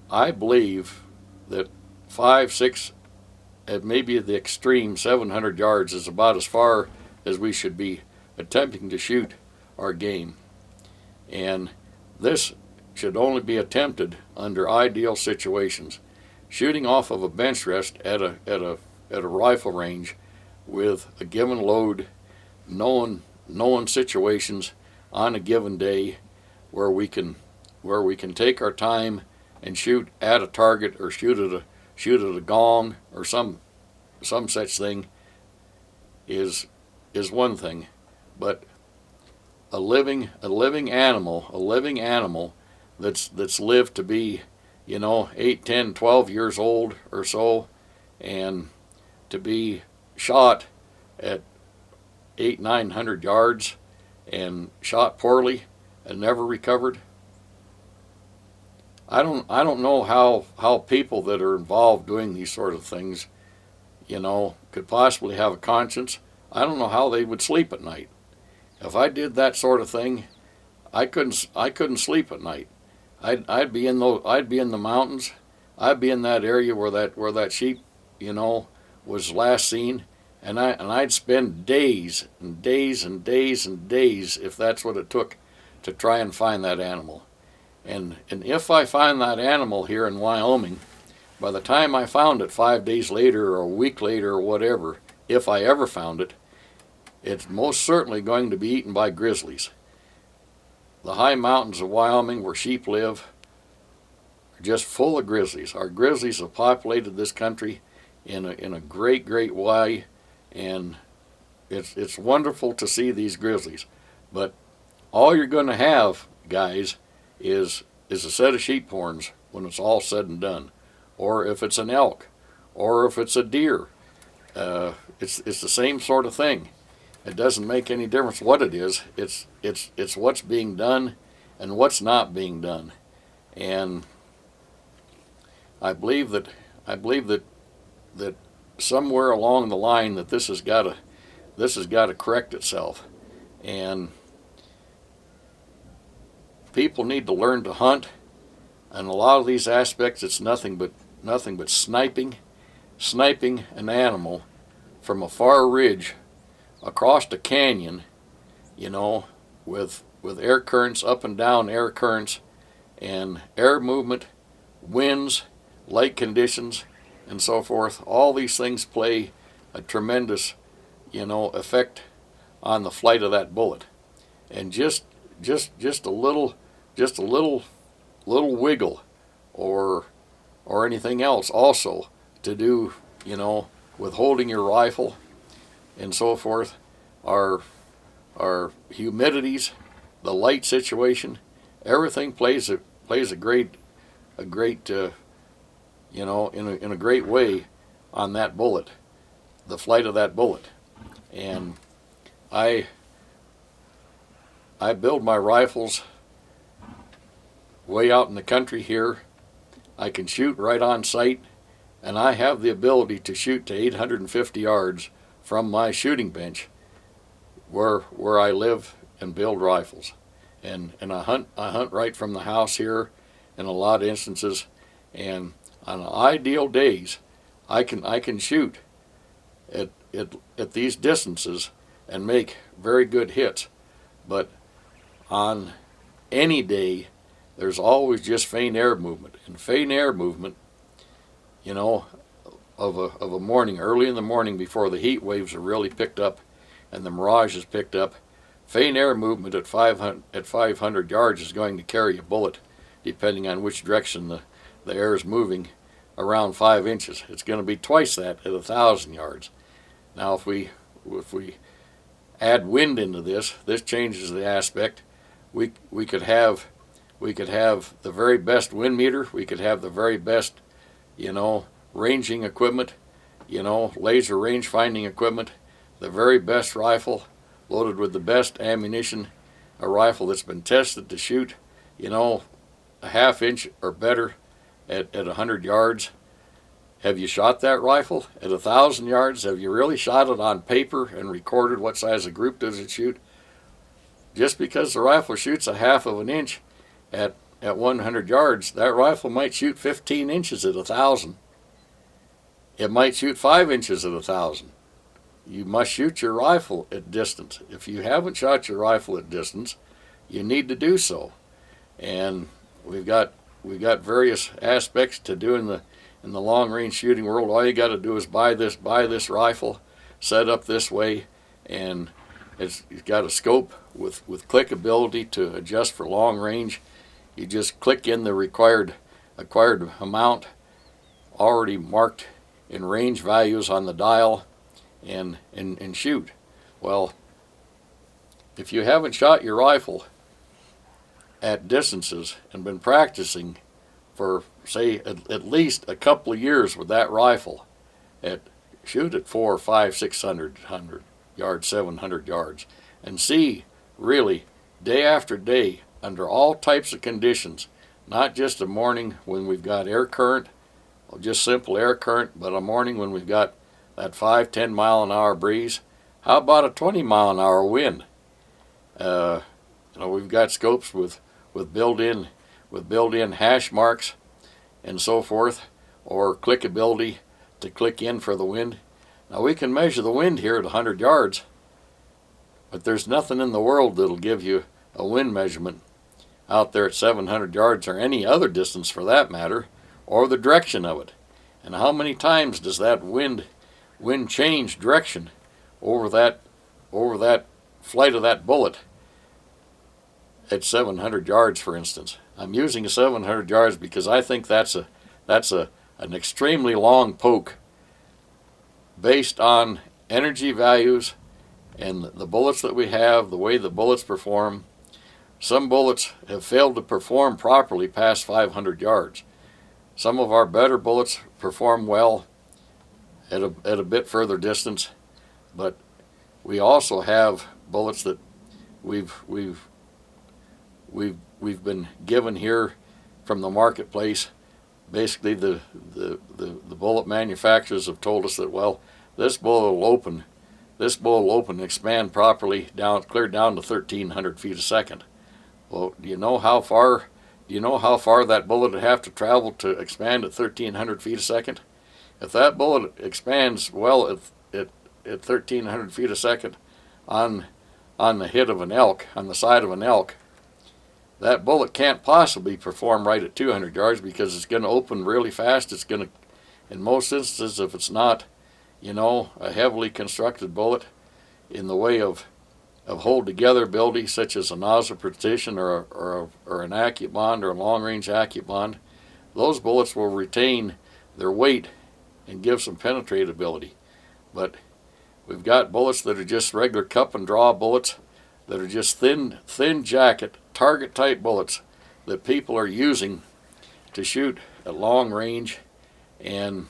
I believe that 5, 6, and maybe the extreme 700 yards is about as far as we should be attempting to shoot our game. And this should only be attempted under ideal situations. Shooting off of a bench rest at a rifle range with a given load, knowing situations on a given day where we can take our time and shoot at a target or shoot at a gong or some such thing is one thing, but a living animal that's lived to be 8, 10, 12 years old or so, and to be shot at 8, 900 yards and shot poorly and never recovered. I don't know how people that are involved doing these sort of things, could possibly have a conscience. I don't know how they would sleep at night. If I did that sort of thing, I couldn't sleep at night. I'd be in the mountains. I'd be in that area where that sheep, was last seen, and I'd spend days and days and days and days if that's what it took to try and find that animal. And if I find that animal here in Wyoming, by the time I found it 5 days later or a week later or whatever, if I ever found it, it's most certainly going to be eaten by grizzlies. The high mountains of Wyoming where sheep live are just full of grizzlies. Our grizzlies have populated this country in a great way, and it's wonderful to see these grizzlies. But all you're going to have, guys, is a set of sheep horns when it's all said and done, or if it's an elk, or if it's a deer. It's the same sort of thing. It doesn't make any difference what it is. It's what's being done and what's not being done. And I believe that somewhere along the line that this has got to correct itself. And people need to learn to hunt, and a lot of these aspects, it's nothing but sniping an animal from a far ridge across a canyon, with air currents, up and down air currents, and air movement, winds, light conditions, and so forth. All these things play a tremendous, effect on the flight of that bullet. And just a little wiggle or anything else also to do, with holding your rifle and so forth, our humidities, the light situation, everything plays a great in a great way on that bullet, the flight of that bullet. And I build my rifles way out in the country here. I can shoot right on sight, and I have the ability to shoot to 850 yards from my shooting bench where I live and build rifles. And I hunt right from the house here in a lot of instances, and on ideal days I can shoot at these distances and make very good hits. But on any day there's always just faint air movement. And faint air movement, of a morning, early in the morning before the heat waves are really picked up and the mirage is picked up, faint air movement at 500 yards is going to carry a bullet, depending on which direction the air is moving, around 5 inches. It's going to be twice that at 1,000 yards. Now, if we add wind into this changes the aspect. We could have the very best wind meter. We could have the very best, ranging equipment, laser range finding equipment, the very best rifle, loaded with the best ammunition, a rifle that's been tested to shoot, a half inch or better at 100 yards. Have you shot that rifle at 1,000 yards? Have you really shot it on paper and recorded what size of group does it shoot? Just because the rifle shoots a half of an inch at at 100 yards, that rifle might shoot 15 inches at 1,000. It might shoot 5 inches at 1,000. You must shoot your rifle at distance. If you haven't shot your rifle at distance, you need to do so. And we've got various aspects to do in the long range shooting world. All you got to do is buy this rifle, set up this way, and it's got a scope with clickability to adjust for long range. You just click in the acquired amount already marked in range values on the dial, and shoot. Well, if you haven't shot your rifle at distances and been practicing for, say, at least a couple of years with that rifle, shoot at 400, 500, 600 yards, 700 yards, and see really day after day under all types of conditions, not just a morning when we've got air current, or just simple air current, but a morning when we've got that 5-10 mile an hour breeze. How about a 20 mile an hour wind? We've got scopes with built-in hash marks and so forth, or clickability to click in for the wind. Now we can measure the wind here at 100 yards, but there's nothing in the world that'll give you a wind measurement out there at 700 yards or any other distance for that matter, or the direction of it. And how many times does that wind change direction over that flight of that bullet at 700 yards, for instance? I'm using a 700 yards because I think that's an extremely long poke based on energy values and the bullets that we have, the way the bullets perform. Some bullets have failed to perform properly past 500 yards. Some of our better bullets perform well at a bit further distance, but we also have bullets that we've been given here from the marketplace. Basically, the bullet manufacturers have told us that, well, this bullet will open and expand properly clear down to 1,300 feet a second. Well, do you know how far that bullet would have to travel to expand at 1,300 feet a second? If that bullet expands well at 1,300 feet a second on the head of an elk, on the side of an elk, that bullet can't possibly perform right at 200 yards because it's going to open really fast. It's going to, in most instances, if it's not, a heavily constructed bullet in the way of hold together ability, such as a nozzle precision or an AccuBond or a long range AccuBond, those bullets will retain their weight and give some penetratability. But we've got bullets that are just regular cup and draw bullets that are just thin jacket target type bullets that people are using to shoot at long range, and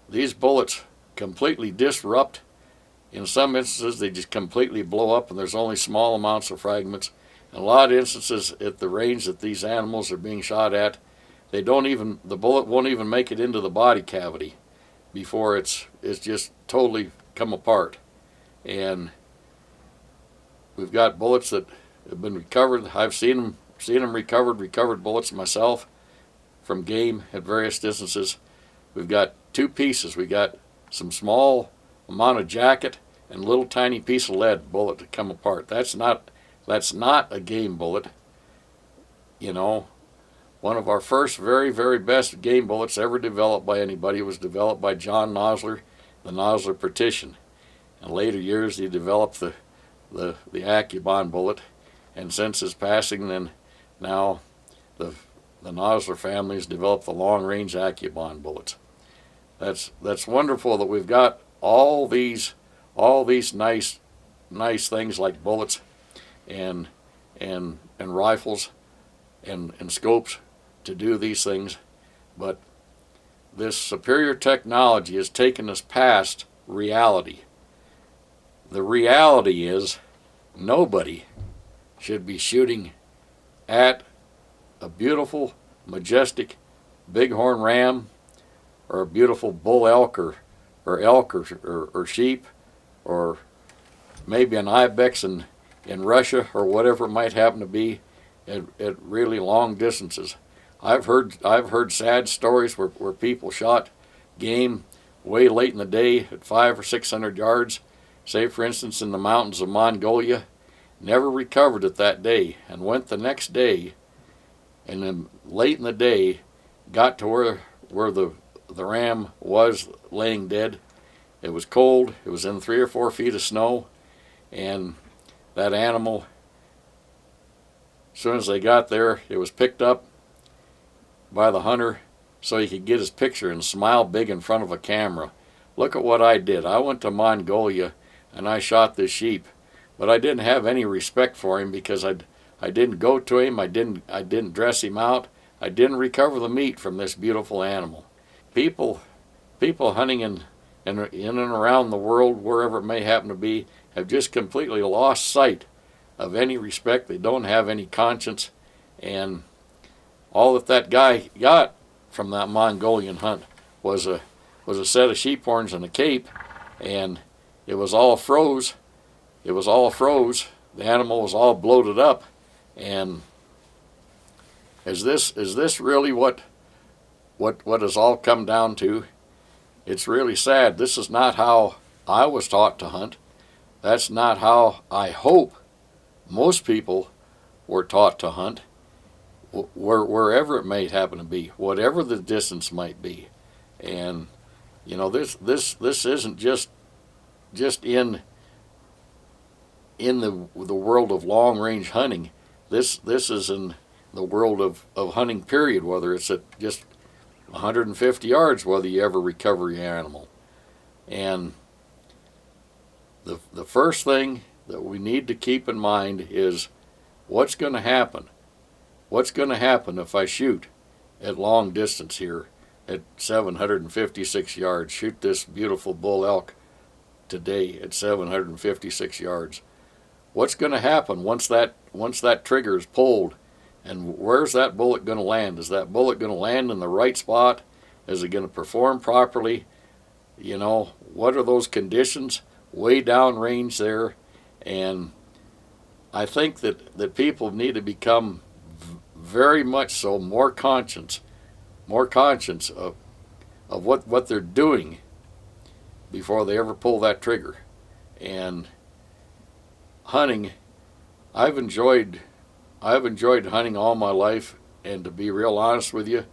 these bullets completely disrupt. In some instances, they just completely blow up and there's only small amounts of fragments. In a lot of instances, at the range that these animals are being shot at, the bullet won't even make it into the body cavity before it's just totally come apart. And we've got bullets that have been recovered. I've seen them recovered bullets myself from game at various distances. We've got two pieces. We got some small amount of jacket and a little tiny piece of lead bullet to come apart. That's not a game bullet. One of our first very, very best game bullets ever developed by anybody was developed by John Nosler, the Nosler Partition. In later years, he developed the AccuBond bullet, and since his passing, then now the Nosler family has developed the long-range AccuBond bullets. That's wonderful that we've got all these nice things like bullets and rifles and scopes to do these things, but this superior technology has taken us past reality. The reality is nobody should be shooting at a beautiful, majestic bighorn ram or a beautiful bull elk or sheep, or maybe an ibex in Russia or whatever it might happen to be, at really long distances. I've heard sad stories where people shot game way late in the day at 500 or 600 yards, say for instance in the mountains of Mongolia, never recovered it that day, and went the next day, and then late in the day got to where the ram was laying dead. It was cold. It was in 3 or 4 feet of snow, and that animal, as soon as they got there, it was picked up by the hunter so he could get his picture and smile big in front of a camera. Look at what I did. I went to Mongolia and I shot this sheep, but I didn't have any respect for him because I didn't go to him. I didn't dress him out. I didn't recover the meat from this beautiful animal. People hunting in and around the world, wherever it may happen to be, have just completely lost sight of any respect. They don't have any conscience, and all that guy got from that Mongolian hunt was a set of sheep horns and a cape, and it was all froze. It was all froze. The animal was all bloated up, and is this really what has all come down to? It's really sad. This is not how I was taught to hunt. That's not how I hope most people were taught to hunt, wherever it may happen to be, whatever the distance might be. And you know, this isn't just in the world of long range hunting. This is in the world of hunting period, whether it's at just 150 yards, whether you ever recover your animal. And the first thing that we need to keep in mind is what's going to happen. What's going to happen if I shoot at long distance here at 756 yards, shoot this beautiful bull elk today at 756 yards? What's going to happen once that trigger is pulled? And where's that bullet going to land? Is that bullet going to land in the right spot? Is it going to perform properly? You know, what are those conditions way down range there? And I think that people need to become very much so more conscious of what they're doing before they ever pull that trigger. And hunting, I've enjoyed hunting all my life, and to be real honest with you,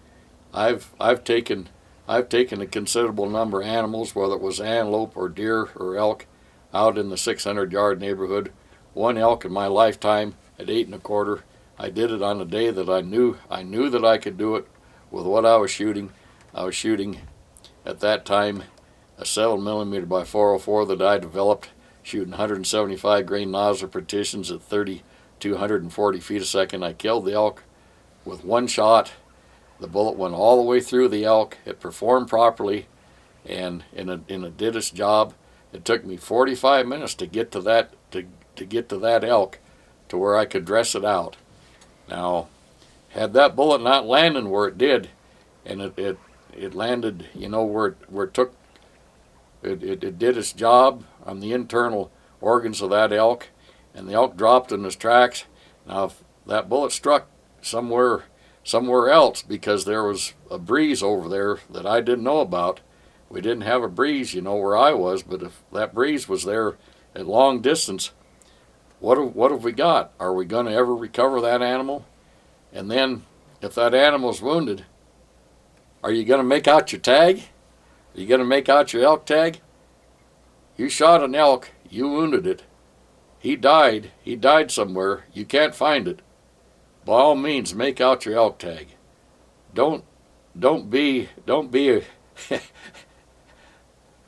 I've taken a considerable number of animals, whether it was antelope or deer or elk, out in the 600-yard neighborhood. One elk in my lifetime at 8 1/4. I did it on a day that I knew that I could do it with what I was shooting. I was shooting at that time a 7mm by 404 that I developed, shooting 175 grain nozzle partitions at 240 feet a second. I killed the elk with one shot. The bullet went all the way through the elk. It performed properly, and it did its job. It took me 45 minutes to get to that elk to where I could dress it out. Now, had that bullet not landed where it did, and it landed, you know, where it took, it did its job on the internal organs of that elk, and the elk dropped in his tracks. Now, if that bullet struck somewhere else because there was a breeze over there that I didn't know about, we didn't have a breeze, you know, where I was, but if that breeze was there at long distance, what have we got? Are we going to ever recover that animal? And then, if that animal's wounded, are you going to make out your tag? Are you going to make out your elk tag? You shot an elk, you wounded it. He died somewhere, you can't find it. By all means, make out your elk tag. Don't be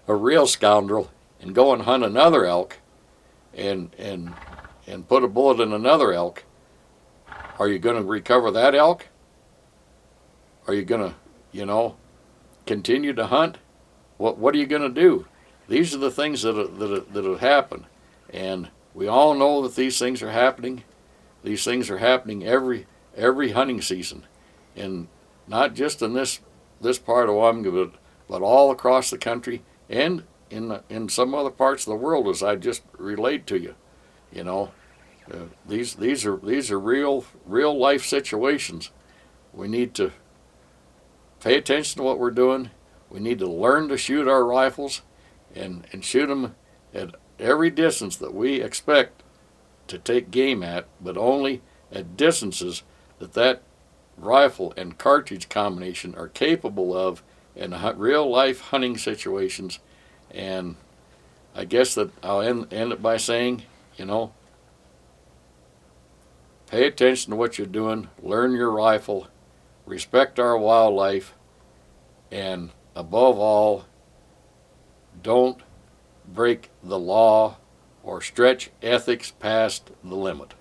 a real scoundrel and go and hunt another elk and put a bullet in another elk. Are you going to recover that elk? Are you going to, you know, continue to hunt? What are you going to do? These are the things that happen, and we all know that these things are happening. These things are happening every hunting season, and not just in this part of Wyoming, but all across the country and in some other parts of the world, as I just relayed to you. You know, These are real life situations. We need to pay attention to what we're doing. We need to learn to shoot our rifles and shoot them at every distance that we expect to take game at, but only at distances that rifle and cartridge combination are capable of in real life hunting situations. And I guess that I'll end it by saying, pay attention to what you're doing, learn your rifle, respect our wildlife, and above all, don't break the law or stretch ethics past the limit.